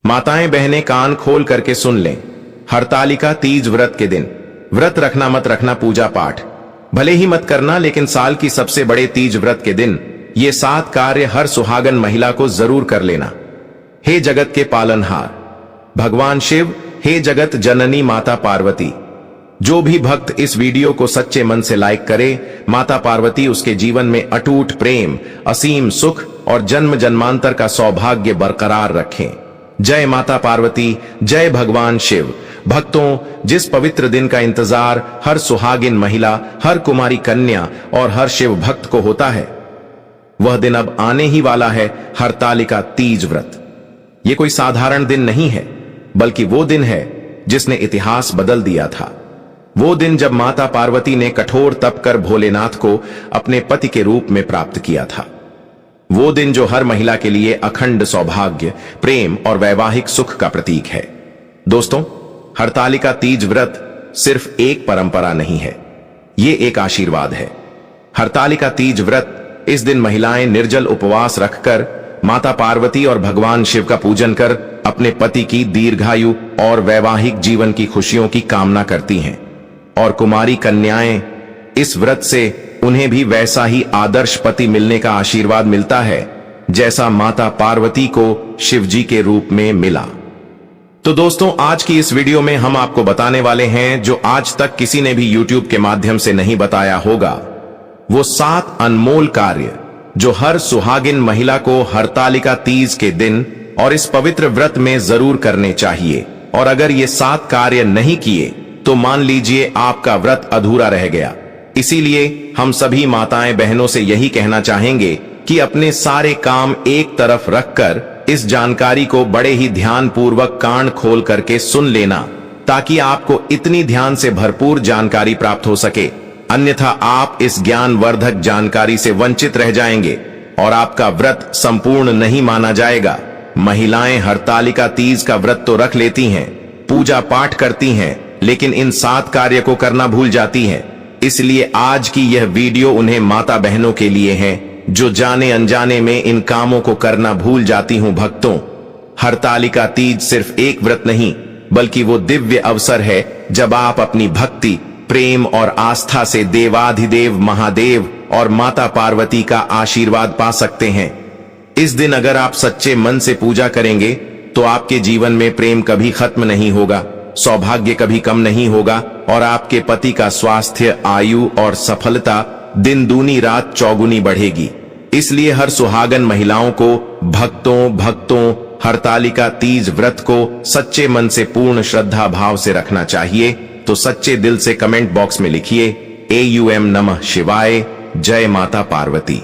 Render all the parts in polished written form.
माताएं बहनें कान खोल करके सुन लें। हरतालिका तीज व्रत के दिन व्रत रखना मत रखना पूजा पाठ भले ही मत करना, लेकिन साल की सबसे बड़े तीज व्रत के दिन ये 7 कार्य हर सुहागन महिला को जरूर कर लेना। हे जगत के पालनहार भगवान शिव, हे जगत जननी माता पार्वती, जो भी भक्त इस वीडियो को सच्चे मन से लाइक करे, माता पार्वती उसके जीवन में अटूट प्रेम, असीम सुख और जन्म जन्मांतर का सौभाग्य बरकरार रखें। जय माता पार्वती, जय भगवान शिव। भक्तों, जिस पवित्र दिन का इंतजार हर सुहागिन महिला, हर कुमारी कन्या और हर शिव भक्त को होता है, वह दिन अब आने ही वाला है, हरतालिका तीज व्रत। यह कोई साधारण दिन नहीं है, बल्कि वो दिन है जिसने इतिहास बदल दिया था। वो दिन जब माता पार्वती ने कठोर तप कर भोलेनाथ को अपने पति के रूप में प्राप्त किया था। वो दिन जो हर महिला के लिए अखंड सौभाग्य, प्रेम और वैवाहिक सुख का प्रतीक है। दोस्तों, हरतालिका तीज व्रत सिर्फ एक परंपरा नहीं है, ये एक आशीर्वाद है। हरतालिका तीज व्रत इस दिन महिलाएं निर्जल उपवास रखकर माता पार्वती और भगवान शिव का पूजन कर अपने पति की दीर्घायु और वैवाहिक जीवन की खुशियों की कामना करती हैं। और कुमारी कन्याएं इस व्रत से उन्हें भी वैसा ही आदर्श पति मिलने का आशीर्वाद मिलता है जैसा माता पार्वती को शिव जी के रूप में मिला। तो दोस्तों, आज की इस वीडियो में हम आपको बताने वाले हैं जो आज तक किसी ने भी YouTube के माध्यम से नहीं बताया होगा, वो 7 अनमोल कार्य जो हर सुहागिन महिला को हरतालिका तीज के दिन और इस पवित्र व्रत में जरूर करने चाहिए। और अगर ये 7 कार्य नहीं किए तो मान लीजिए आपका व्रत अधूरा रह गया। इसीलिए हम सभी माताएं बहनों से यही कहना चाहेंगे कि अपने सारे काम एक तरफ रखकर इस जानकारी को बड़े ही ध्यान पूर्वक कान खोल करके सुन लेना, ताकि आपको इतनी ध्यान से भरपूर जानकारी प्राप्त हो सके। अन्यथा आप इस ज्ञानवर्धक जानकारी से वंचित रह जाएंगे और आपका व्रत संपूर्ण नहीं माना जाएगा। महिलाएं हरतालिका तीज का व्रत तो रख लेती हैं, पूजा पाठ करती हैं, लेकिन इन 7 कार्य को करना भूल जाती हैं। इसलिए आज की यह वीडियो उन्हें माता बहनों के लिए है जो जाने अनजाने में इन कामों को करना भूल जाती हूं। भक्तों, हरतालिका तीज सिर्फ एक व्रत नहीं, बल्कि वो दिव्य अवसर है जब आप अपनी भक्ति, प्रेम और आस्था से देवाधिदेव महादेव और माता पार्वती का आशीर्वाद पा सकते हैं। इस दिन अगर आप सच्चे मन से पूजा करेंगे तो आपके जीवन में प्रेम कभी खत्म नहीं होगा, सौभाग्य कभी कम नहीं होगा और आपके पति का स्वास्थ्य, आयु और सफलता दिन दूनी रात चौगुनी बढ़ेगी। इसलिए हर सुहागन महिलाओं को, भक्तों हरतालिका तीज व्रत को सच्चे मन से पूर्ण श्रद्धा भाव से रखना चाहिए। तो सच्चे दिल से कमेंट बॉक्स में लिखिए AUM नमः शिवाय, जय माता पार्वती,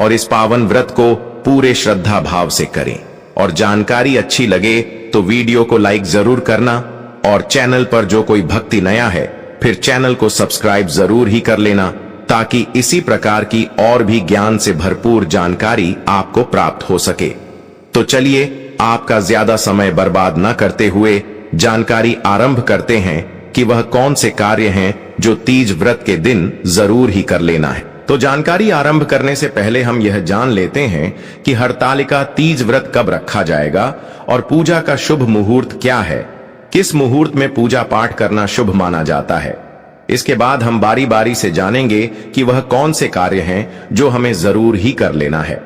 और इस पावन व्रत को पूरे श्रद्धा भाव से करें। और जानकारी अच्छी लगे तो वीडियो को लाइक जरूर करना, और चैनल पर जो कोई भक्ति नया है फिर चैनल को सब्सक्राइब जरूर ही कर लेना, ताकि इसी प्रकार की और भी ज्ञान से भरपूर जानकारी आपको प्राप्त हो सके। तो चलिए, आपका ज्यादा समय बर्बाद न करते हुए जानकारी आरंभ करते हैं कि वह कौन से कार्य हैं जो तीज व्रत के दिन जरूर ही कर लेना है। तो जानकारी आरंभ करने से पहले हम यह जान लेते हैं कि हरतालिका तीज व्रत कब रखा जाएगा और पूजा का शुभ मुहूर्त क्या है, किस मुहूर्त में पूजा पाठ करना शुभ माना जाता है। इसके बाद हम बारी बारी से जानेंगे कि वह कौन से कार्य हैं जो हमें जरूर ही कर लेना है।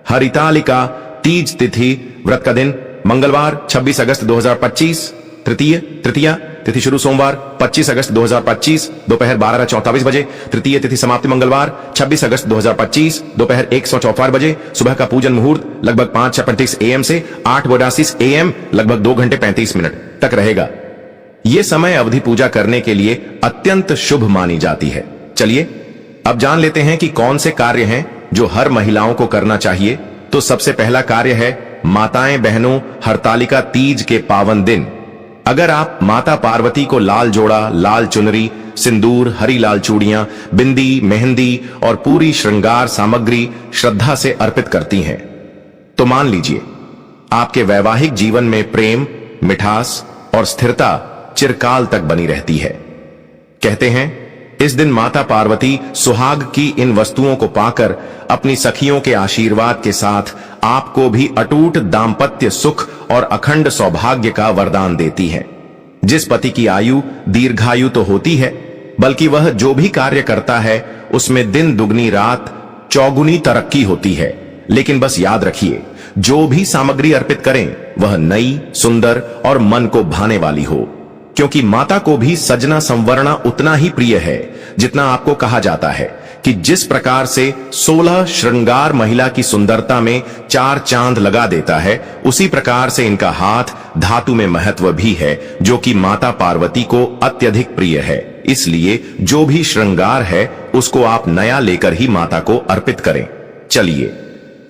हरतालिका तीज तिथि व्रत का दिन मंगलवार 26 अगस्त 2025, तृतीया तिथि शुरू सोमवार 25 अगस्त 2025 दोपहर 12:44 बजे, तृतीय तिथि समाप्ति मंगलवार 26 अगस्त 2025 दोपहर 1:04 बजे। सुबह का पूजन मुहूर्त लगभग 5:36 AM से 8:82 AM लगभग 2 घंटे 35 मिनट तक रहेगा। यह समय अवधि पूजा करने के लिए अत्यंत शुभ मानी जाती है। चलिए अब जान लेते हैं कि कौन से कार्य हैं जो हर महिलाओं को करना चाहिए। तो सबसे पहला कार्य है, माताएं बहनों, हरतालिका तीज के पावन दिन अगर आप माता पार्वती को लाल जोड़ा, लाल चुनरी, सिंदूर, हरी लाल चूड़ियां, बिंदी, मेहंदी और पूरी श्रृंगार सामग्री श्रद्धा से अर्पित करती हैं, तो मान लीजिए आपके वैवाहिक जीवन में प्रेम, मिठास और स्थिरता चिरकाल तक बनी रहती है। कहते हैं इस दिन माता पार्वती सुहाग की इन वस्तुओं को पाकर अपनी सखियों के आशीर्वाद के साथ आपको भी अटूट दाम्पत्य सुख और अखंड सौभाग्य का वरदान देती है। जिस पति की आयु दीर्घायु तो होती है, बल्कि वह जो भी कार्य करता है उसमें दिन दुगनी रात चौगुनी तरक्की होती है। लेकिन बस याद रखिए, जो भी सामग्री अर्पित करें वह नई, सुंदर और मन को भाने वाली हो, क्योंकि माता को भी सजना संवरना उतना ही प्रिय है जितना आपको कहा जाता है कि जिस प्रकार से 16 श्रृंगार महिला की सुंदरता में 4 चांद लगा देता है, उसी प्रकार से इनका हाथ धातु में महत्व भी है, जो कि माता पार्वती को अत्यधिक प्रिय है। इसलिए जो भी श्रृंगार है उसको आप नया लेकर ही माता को अर्पित करें। चलिए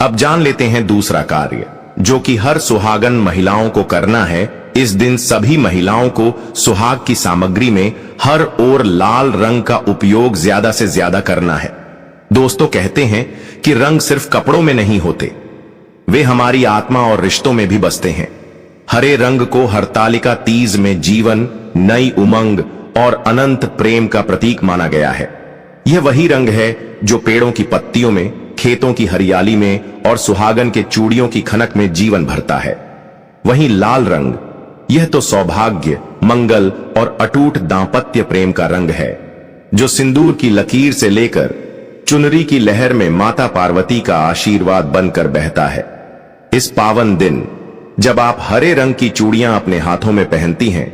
अब जान लेते हैं दूसरा कार्य, जो कि हर सुहागन महिलाओं को करना है। इस दिन सभी महिलाओं को सुहाग की सामग्री में हर ओर लाल रंग का उपयोग ज्यादा से ज्यादा करना है। दोस्तों, कहते हैं कि रंग सिर्फ कपड़ों में नहीं होते, वे हमारी आत्मा और रिश्तों में भी बसते हैं। हरे रंग को हरतालिका तीज में जीवन, नई उमंग और अनंत प्रेम का प्रतीक माना गया है। यह वही रंग है जो पेड़ों की पत्तियों में, खेतों की हरियाली में और सुहागन के चूड़ियों की खनक में जीवन भरता है। वहीं लाल रंग, यह तो सौभाग्य, मंगल और अटूट दांपत्य प्रेम का रंग है, जो सिंदूर की लकीर से लेकर चुनरी की लहर में माता पार्वती का आशीर्वाद बनकर बहता है। इस पावन दिन जब आप हरे रंग की चूड़ियां अपने हाथों में पहनती हैं,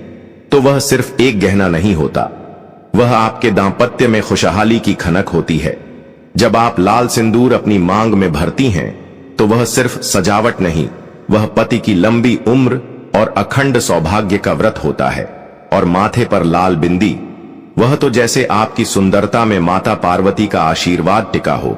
तो वह सिर्फ एक गहना नहीं होता, वह आपके दांपत्य में खुशहाली की खनक होती है। जब आप लाल सिंदूर अपनी मांग में भरती हैं, तो वह सिर्फ सजावट नहीं, वह पति की लंबी उम्र और अखंड सौभाग्य का व्रत होता है। और माथे पर लाल बिंदी, वह तो जैसे आपकी सुंदरता में माता पार्वती का आशीर्वाद टिका हो।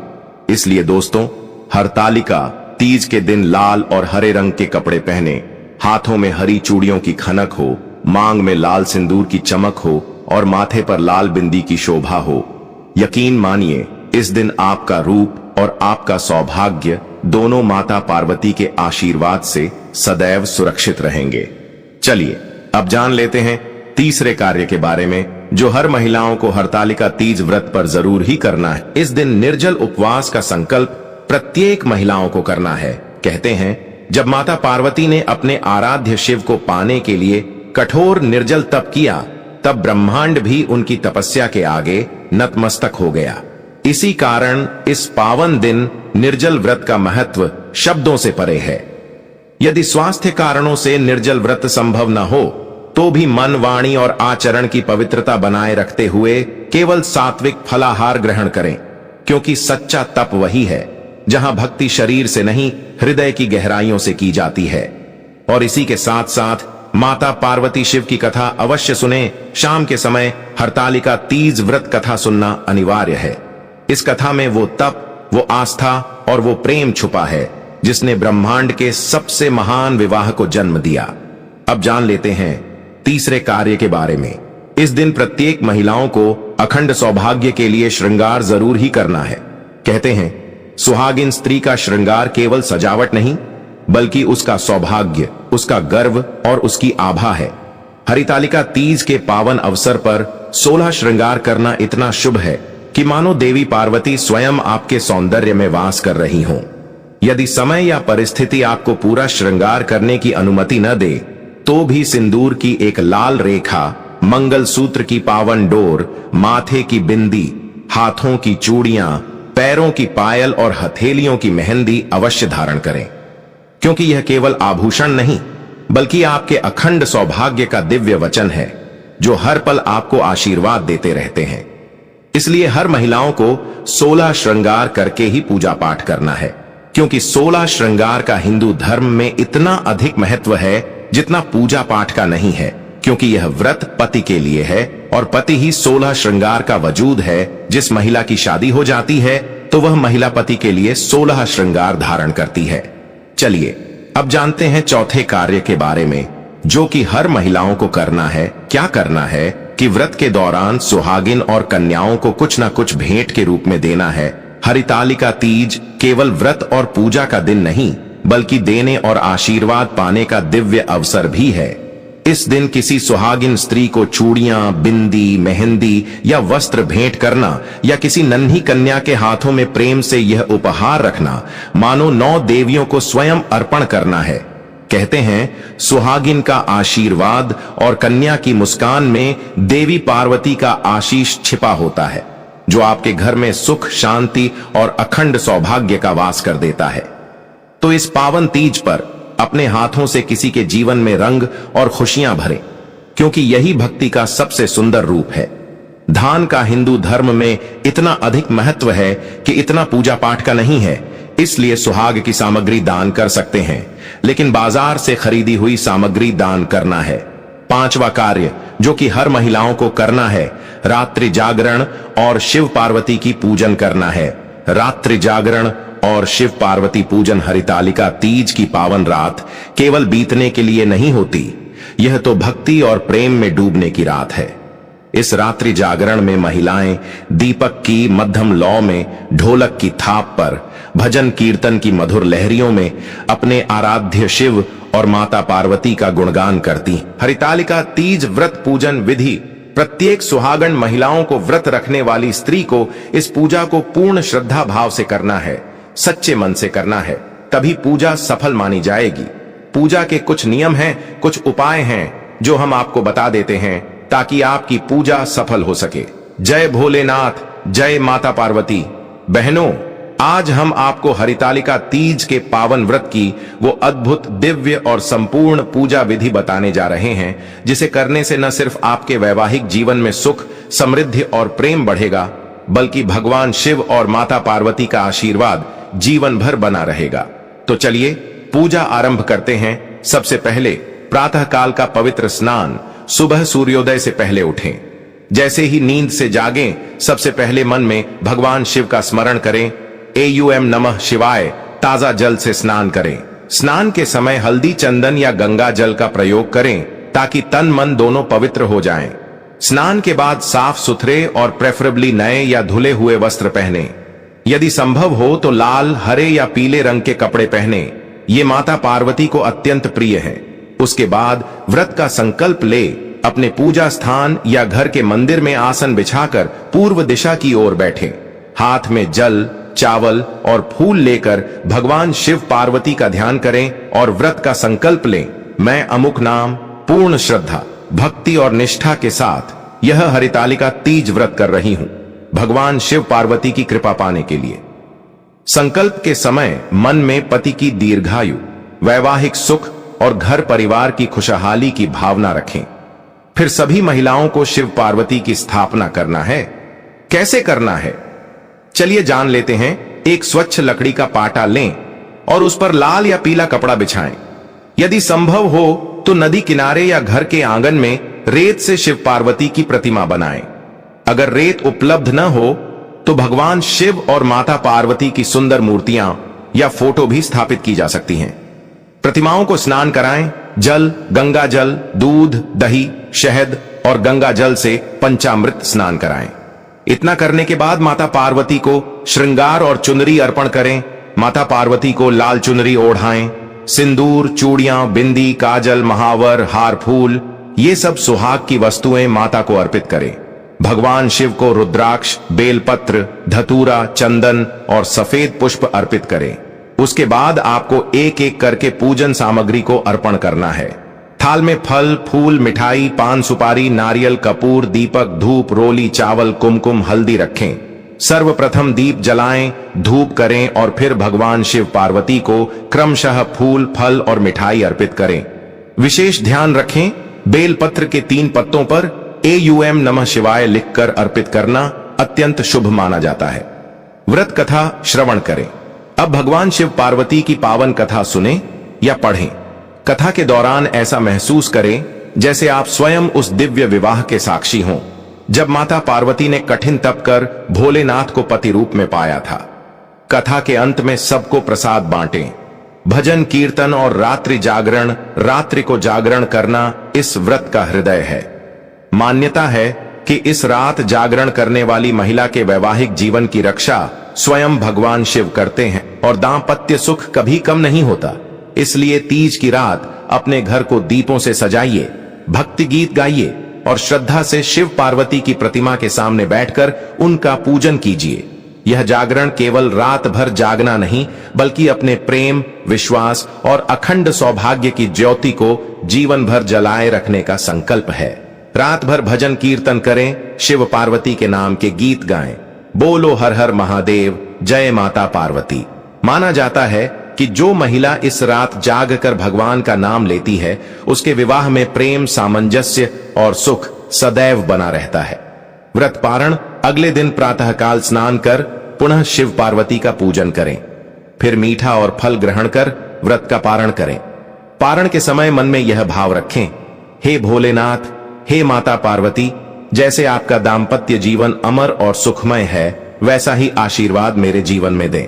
इसलिए दोस्तों, हरतालिका तीज के दिन लाल और हरे रंग के कपड़े पहने, हाथों में हरी चूड़ियों की खनक हो, मांग में लाल सिंदूर की चमक हो और माथे पर लाल बिंदी की शोभा हो। यकीन मानिए, इस दिन आपका रूप और आपका सौभाग्य दोनों माता पार्वती के आशीर्वाद से सदैव सुरक्षित रहेंगे। चलिए अब जान लेते हैं तीसरे कार्य के बारे में, जो हर महिलाओं को हरतालिका तीज व्रत पर जरूर ही करना है। इस दिन निर्जल उपवास का संकल्प प्रत्येक महिलाओं को करना है। कहते हैं, जब माता पार्वती ने अपने आराध्य शिव को पाने के लिए कठोर निर्जल तप किया, तब ब्रह्मांड भी उनकी तपस्या के आगे नतमस्तक हो गया। इसी कारण इस पावन दिन निर्जल व्रत का महत्व शब्दों से परे है। यदि स्वास्थ्य कारणों से निर्जल व्रत संभव न हो, तो भी मन, वाणी और आचरण की पवित्रता बनाए रखते हुए केवल सात्विक फलाहार ग्रहण करें, क्योंकि सच्चा तप वही है जहां भक्ति शरीर से नहीं, हृदय की गहराइयों से की जाती है। और इसी के साथ साथ माता पार्वती शिव की कथा अवश्य सुने। शाम के समय हरतालिका तीज व्रत कथा सुनना अनिवार्य है। इस कथा में वो तप, वो आस्था और वो प्रेम छुपा है जिसने ब्रह्मांड के सबसे महान विवाह को जन्म दिया। अब जान लेते हैं तीसरे कार्य के बारे में। इस दिन प्रत्येक महिलाओं को अखंड सौभाग्य के लिए श्रृंगार जरूर ही करना है। कहते हैं, सुहागिन स्त्री का श्रृंगार केवल सजावट नहीं, बल्कि उसका सौभाग्य, उसका गर्व और उसकी आभा है। हरितालिका तीज के पावन अवसर पर 16 श्रृंगार करना इतना शुभ है कि मानो देवी पार्वती स्वयं आपके सौंदर्य में वास कर रही हों। यदि समय या परिस्थिति आपको पूरा श्रृंगार करने की अनुमति न दे, तो भी सिंदूर की एक लाल रेखा, मंगल सूत्र की पावन डोर, माथे की बिंदी, हाथों की चूड़ियां, पैरों की पायल और हथेलियों की मेहंदी अवश्य धारण करें, क्योंकि यह केवल आभूषण नहीं, बल्कि आपके अखंड सौभाग्य का दिव्य वचन है, जो हर पल आपको आशीर्वाद देते रहते हैं। इसलिए हर महिलाओं को 16 श्रृंगार करके ही पूजा पाठ करना है, क्योंकि 16 श्रृंगार का हिंदू धर्म में इतना अधिक महत्व है जितना पूजा पाठ का नहीं है, क्योंकि यह व्रत पति के लिए है और पति ही 16 श्रृंगार का वजूद है। जिस महिला की शादी हो जाती है, तो वह महिला पति के लिए 16 श्रृंगार धारण करती है। चलिए अब जानते हैं चौथे कार्य के बारे में, जो कि हर महिलाओं को करना है। क्या करना है कि व्रत के दौरान सुहागिन और कन्याओं को कुछ न कुछ भेंट के रूप में देना है। हरितालिका तीज केवल व्रत और पूजा का दिन नहीं, बल्कि देने और आशीर्वाद पाने का दिव्य अवसर भी है। इस दिन किसी सुहागिन स्त्री को चूड़ियां, बिंदी, मेहंदी या वस्त्र भेंट करना या किसी नन्ही कन्या के हाथों में प्रेम से यह उपहार रखना मानो 9 देवियों को स्वयं अर्पण करना है। कहते हैं सुहागिन का आशीर्वाद और कन्या की मुस्कान में देवी पार्वती का आशीष छिपा होता है, जो आपके घर में सुख, शांति और अखंड सौभाग्य का वास कर देता है। तो इस पावन तीज पर अपने हाथों से किसी के जीवन में रंग और खुशियां भरें, क्योंकि यही भक्ति का सबसे सुंदर रूप है। दान का हिंदू धर्म में इतना अधिक महत्व है कि इतना पूजा पाठ का नहीं है, इसलिए सुहाग की सामग्री दान कर सकते हैं, लेकिन बाजार से खरीदी हुई सामग्री दान करना है। 5वां कार्य जो कि हर महिलाओं को करना है, रात्रि जागरण और शिव पार्वती की पूजन करना है। रात्रि जागरण और शिव पार्वती पूजन हरितालिका तीज की पावन रात केवल बीतने के लिए नहीं होती, यह तो भक्ति और प्रेम में डूबने की रात है। इस रात्रि जागरण में महिलाएं दीपक की मध्यम लौ में, ढोलक की थाप पर, भजन कीर्तन की मधुर लहरियों में अपने आराध्य शिव और माता पार्वती का गुणगान करती। हरितालिका तीज व्रत पूजन विधि। प्रत्येक सुहागन महिलाओं को व्रत रखने वाली स्त्री को इस पूजा को पूर्ण श्रद्धा भाव से करना है, सच्चे मन से करना है, तभी पूजा सफल मानी जाएगी। पूजा के कुछ नियम हैं, कुछ उपाय हैं जो हम आपको बता देते हैं ताकि आपकी पूजा सफल हो सके। जय भोलेनाथ, जय माता पार्वती। बहनों, आज हम आपको हरितालिका तीज के पावन व्रत की वो अद्भुत, दिव्य और संपूर्ण पूजा विधि बताने जा रहे हैं, जिसे करने से न सिर्फ आपके वैवाहिक जीवन में सुख, समृद्धि और प्रेम बढ़ेगा, बल्कि भगवान शिव और माता पार्वती का आशीर्वाद जीवन भर बना रहेगा। तो चलिए पूजा आरंभ करते हैं। सबसे पहले प्रातः काल का पवित्र स्नान। सुबह सूर्योदय से पहले उठें। जैसे ही नींद से जागें, सबसे पहले मन में भगवान शिव का स्मरण करें। एयूएम नमः शिवाय। ताजा जल से स्नान करें। स्नान के समय हल्दी, चंदन या गंगा जल का प्रयोग करें ताकि तन मन दोनों पवित्र हो जाएं। स्नान के बाद साफ सुथरे और प्रेफरेबली नए या धुले हुए वस्त्र पहने। यदि संभव हो तो लाल, हरे या पीले रंग के कपड़े पहने, ये माता पार्वती को अत्यंत प्रिय है। उसके बाद व्रत का संकल्प ले अपने पूजा स्थान या घर के मंदिर में आसन बिछाकर पूर्व दिशा की ओर बैठे। हाथ में जल, चावल और फूल लेकर भगवान शिव पार्वती का ध्यान करें और व्रत का संकल्प लें। मैं अमुक नाम पूर्ण श्रद्धा, भक्ति और निष्ठा के साथ यह हरितालिका तीज व्रत कर रही हूं, भगवान शिव पार्वती की कृपा पाने के लिए। संकल्प के समय मन में पति की दीर्घायु, वैवाहिक सुख और घर परिवार की खुशहाली की भावना रखें। फिर सभी महिलाओं को शिव पार्वती की स्थापना करना है। कैसे करना है, चलिए जान लेते हैं। एक स्वच्छ लकड़ी का पाटा लें और उस पर लाल या पीला कपड़ा बिछाएं। यदि संभव हो तो नदी किनारे या घर के आंगन में रेत से शिव पार्वती की प्रतिमा बनाएं। अगर रेत उपलब्ध न हो तो भगवान शिव और माता पार्वती की सुंदर मूर्तियां या फोटो भी स्थापित की जा सकती हैं। प्रतिमाओं को स्नान कराएं। जल, गंगा जल, दूध, दही, शहद और गंगा जल से पंचामृत स्नान कराएं। इतना करने के बाद माता पार्वती को श्रृंगार और चुनरी अर्पण करें। माता पार्वती को लाल चुनरी ओढ़ाएं। सिंदूर, चूड़ियां, बिंदी, काजल, महावर, हार, फूल, ये सब सुहाग की वस्तुएं माता को अर्पित करें। भगवान शिव को रुद्राक्ष, बेलपत्र, धतूरा, चंदन और सफेद पुष्प अर्पित करें। उसके बाद आपको एक एक करके पूजन सामग्री को अर्पण करना है। थाल में फल, फूल, मिठाई, पान सुपारी, नारियल, कपूर, दीपक, धूप, रोली, चावल, कुमकुम, हल्दी रखें। सर्वप्रथम दीप जलाएं, धूप करें और फिर भगवान शिव पार्वती को क्रमशः फूल, फल और मिठाई अर्पित करें। विशेष ध्यान रखें, बेलपत्र के 3 पत्तों पर एयूएम नमः शिवाय लिखकर अर्पित करना अत्यंत शुभ माना जाता है। व्रत कथा श्रवण करें। अब भगवान शिव पार्वती की पावन कथा सुने या पढ़ें। कथा के दौरान ऐसा महसूस करें जैसे आप स्वयं उस दिव्य विवाह के साक्षी हों, जब माता पार्वती ने कठिन तप कर भोलेनाथ को पति रूप में पाया था। कथा के अंत में सबको प्रसाद बांटें। भजन, कीर्तन और रात्रि जागरण, रात्रि को जागरण करना इस व्रत का हृदय है। मान्यता है कि इस रात जागरण करने वाली महिला के वैवाहिक जीवन की रक्षा स्वयं भगवान शिव करते हैं और दांपत्य सुख कभी कम नहीं होता। इसलिए तीज की रात अपने घर को दीपों से सजाइए, भक्ति गीत गाइए और श्रद्धा से शिव पार्वती की प्रतिमा के सामने बैठकर उनका पूजन कीजिए। यह जागरण केवल रात भर जागना नहीं, बल्कि अपने प्रेम, विश्वास और अखंड सौभाग्य की ज्योति को जीवन भर जलाए रखने का संकल्प है। रात भर भजन कीर्तन करें, शिव पार्वती के नाम के गीत गाएं। बोलो हर हर महादेव, जय माता पार्वती। माना जाता है कि जो महिला इस रात जाग कर भगवान का नाम लेती है, उसके विवाह में प्रेम, सामंजस्य और सुख सदैव बना रहता है। व्रत पारण अगले दिन प्रातःकाल स्नान कर पुनः शिव पार्वती का पूजन करें। फिर मीठा और फल ग्रहण कर व्रत का पारण करें। पारण के समय मन में यह भाव रखें, हे भोलेनाथ, हे माता पार्वती, जैसे आपका दाम्पत्य जीवन अमर और सुखमय है, वैसा ही आशीर्वाद मेरे जीवन में दें।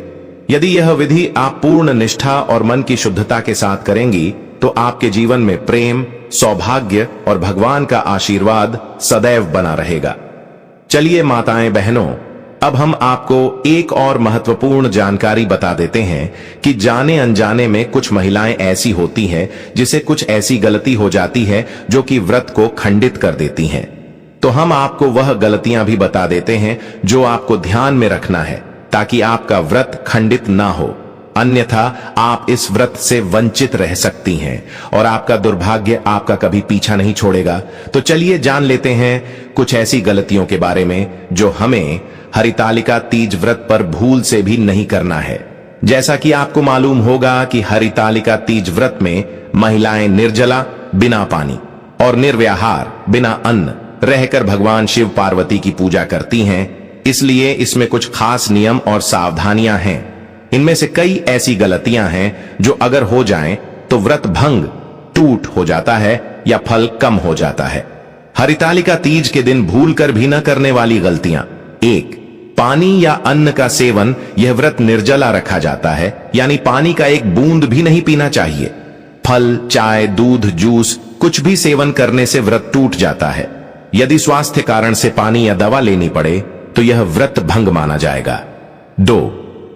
यदि यह विधि आप पूर्ण निष्ठा और मन की शुद्धता के साथ करेंगी तो आपके जीवन में प्रेम, सौभाग्य और भगवान का आशीर्वाद सदैव बना रहेगा। चलिए माताएं बहनों, अब हम आपको एक और महत्वपूर्ण जानकारी बता देते हैं कि जाने अनजाने में कुछ महिलाएं ऐसी होती हैं जिसे कुछ ऐसी गलती हो जाती है जो कि व्रत को खंडित कर देती हैं। तो हम आपको वह गलतियां भी बता देते हैं जो आपको ध्यान में रखना है, ताकि आपका व्रत खंडित ना हो। अन्यथा आप इस व्रत से वंचित रह सकती हैं और आपका दुर्भाग्य आपका कभी पीछा नहीं छोड़ेगा। तो चलिए जान लेते हैं कुछ ऐसी गलतियों के बारे में जो हमें हरितालिका तीज व्रत पर भूल से भी नहीं करना है। जैसा कि आपको मालूम होगा कि हरितालिका तीज व्रत में महिलाएं निर्जला, बिना पानी और निर्व्याहार, बिना अन्न रहकर भगवान शिव पार्वती की पूजा करती हैं। इसलिए इसमें कुछ खास नियम और सावधानियां हैं। इनमें से कई ऐसी गलतियां हैं जो अगर हो जाएं तो व्रत भंग, टूट हो जाता है या फल कम हो जाता है। हरितालिका तीज के दिन भूल कर भी न करने वाली गलतियां: 1. पानी या अन्न का सेवन। यह व्रत निर्जला रखा जाता है, यानी पानी का एक बूंद भी नहीं पीना चाहिए। फल, चाय, दूध, जूस कुछ भी सेवन करने से व्रत टूट जाता है। यदि स्वास्थ्य कारण से पानी या दवा लेनी पड़े तो यह व्रत भंग माना जाएगा। 2.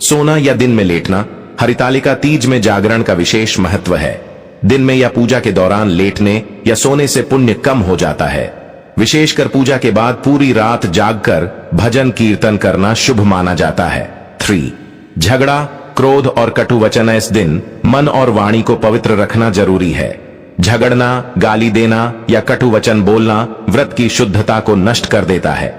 सोना या दिन में लेटना। हरितालिका तीज में जागरण का विशेष महत्व है। दिन में या पूजा के दौरान लेटने या सोने से पुण्य कम हो जाता है। विशेषकर पूजा के बाद पूरी रात जागकर भजन कीर्तन करना शुभ माना जाता है। 3. झगड़ा, क्रोध और कटु वचन। इस दिन मन और वाणी को पवित्र रखना जरूरी है। झगड़ना, गाली देना या कटु वचन बोलना व्रत की शुद्धता को नष्ट कर देता है।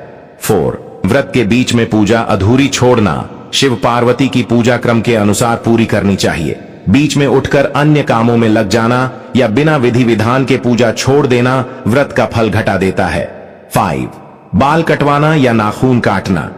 4. व्रत के बीच में पूजा अधूरी छोड़ना। शिव पार्वती की पूजा क्रम के अनुसार पूरी करनी चाहिए। बीच में उठकर अन्य कामों में लग जाना या बिना विधि विधान के पूजा छोड़ देना व्रत का फल घटा देता है। 5. बाल कटवाना या नाखून काटना।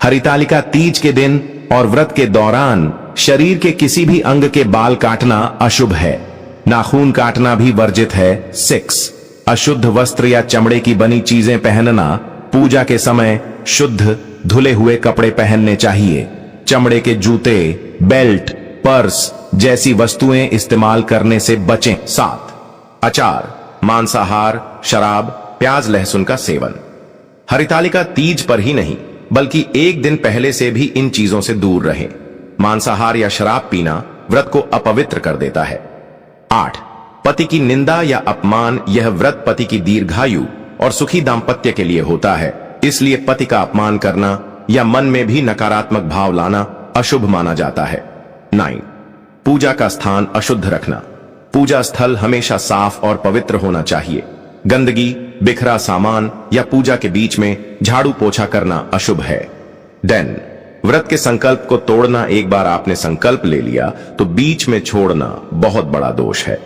हरितालिका तीज के दिन और व्रत के दौरान शरीर के किसी भी अंग के बाल काटना अशुभ है। नाखून काटना भी वर्जित है। 6. अशुद्ध वस्त्र या चमड़े की बनी चीजें पहनना। पूजा के समय शुद्ध धुले हुए कपड़े पहनने चाहिए। चमड़े के जूते, बेल्ट, पर्स जैसी वस्तुएं इस्तेमाल करने से बचें। 7. अचार, मांसाहार, शराब, प्याज, लहसुन का सेवन। हरितालिका तीज पर ही नहीं बल्कि एक दिन पहले से भी इन चीजों से दूर रहें। मांसाहार या शराब पीना व्रत को अपवित्र कर देता है। 8. पति की निंदा या अपमान। यह व्रत पति की दीर्घायु और सुखी दाम्पत्य के लिए होता है, इसलिए पति का अपमान करना या मन में भी नकारात्मक भाव लाना अशुभ माना जाता है। 9. पूजा का स्थान अशुद्ध रखना। पूजा स्थल हमेशा साफ और पवित्र होना चाहिए। गंदगी, बिखरा सामान या पूजा के बीच में झाड़ू पोछा करना अशुभ है। 10. व्रत के संकल्प को तोड़ना। एक बार आपने संकल्प ले लिया तो बीच में छोड़ना बहुत बड़ा दोष है।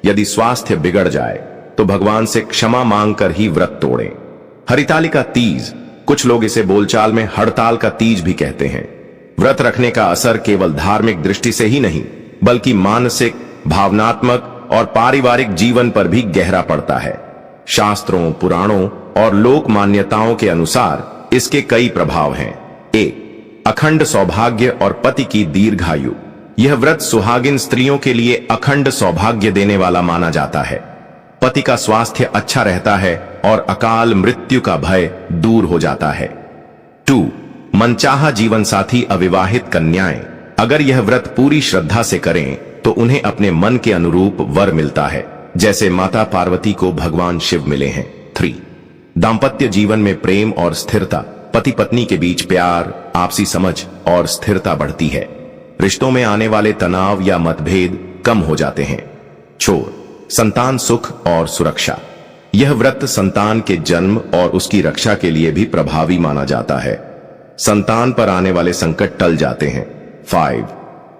यदि स्वास्थ्य बिगड़ जाए तो भगवान से क्षमा मांगकर ही व्रत तोड़ें। हरितालिका तीज, कुछ लोग इसे बोलचाल में हड़ताल का तीज भी कहते हैं। व्रत रखने का असर केवल धार्मिक दृष्टि से ही नहीं बल्कि मानसिक, भावनात्मक और पारिवारिक जीवन पर भी गहरा पड़ता है। शास्त्रों, पुराणों और लोक मान्यताओं के अनुसार इसके कई प्रभाव हैं। 1. अखंड सौभाग्य और पति की दीर्घायु। यह व्रत सुहागिन स्त्रियों के लिए अखंड सौभाग्य देने वाला माना जाता है। पति का स्वास्थ्य अच्छा रहता है और अकाल मृत्यु का भय दूर हो जाता है। 2. मनचाहा जीवन साथी। अविवाहित कन्याएं अगर यह व्रत पूरी श्रद्धा से करें तो उन्हें अपने मन के अनुरूप वर मिलता है। जैसे माता पार्वती को भगवान शिव मिले हैं। 3. दाम्पत्य जीवन में प्रेम और स्थिरता, पति पत्नी के बीच प्यार, आपसी समझ और स्थिरता बढ़ती है। रिश्तों में आने वाले तनाव या मतभेद कम हो जाते हैं। छोर, संतान सुख और सुरक्षा, यह व्रत संतान के जन्म और उसकी रक्षा के लिए भी प्रभावी माना जाता है। संतान पर आने वाले संकट टल जाते हैं। 5.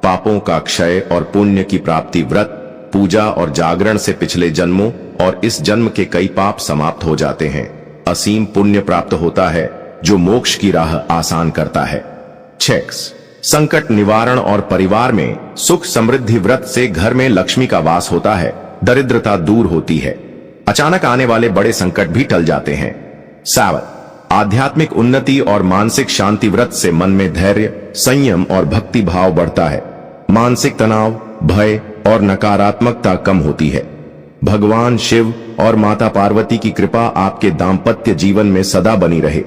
पापों का क्षय और पुण्य की प्राप्ति, व्रत, पूजा और जागरण से पिछले जन्मों और इस जन्म के कई पाप समाप्त हो जाते हैं। असीम पुण्य प्राप्त होता है जो मोक्ष की राह आसान करता है। 6. संकट निवारण और परिवार में सुख समृद्धि, व्रत से घर में लक्ष्मी का वास होता है, दरिद्रता दूर होती है, अचानक आने वाले बड़े संकट भी टल जाते हैं। 7. आध्यात्मिक उन्नति और मानसिक शांति, व्रत से मन में धैर्य, संयम और भक्ति भाव बढ़ता है, मानसिक तनाव, भय और नकारात्मकता कम होती है। भगवान शिव और माता पार्वती की कृपा आपके दाम्पत्य जीवन में सदा बनी रहे।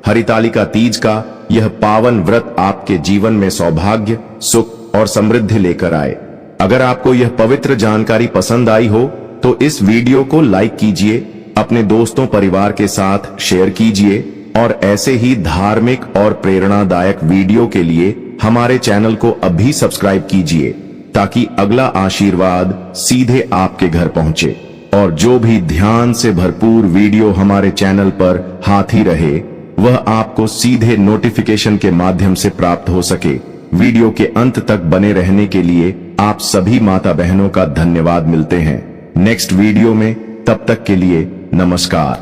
हरितालिका तीज का यह पावन व्रत आपके जीवन में सौभाग्य, सुख और समृद्धि लेकर आए। अगर आपको यह पवित्र जानकारी पसंद आई हो तो इस वीडियो को लाइक कीजिए, अपने दोस्तों परिवार के साथ शेयर कीजिए और ऐसे ही धार्मिक और प्रेरणादायक वीडियो के लिए हमारे चैनल को अभी सब्सक्राइब कीजिए ताकि अगला आशीर्वाद सीधे आपके घर पहुंचे। और जो भी ध्यान से भरपूर वीडियो हमारे चैनल पर हाथी रहे वह आपको सीधे नोटिफिकेशन के माध्यम से प्राप्त हो सके। वीडियो के अंत तक बने रहने के लिए आप सभी माता बहनों का धन्यवाद। मिलते हैं नेक्स्ट वीडियो में, तब तक के लिए नमस्कार।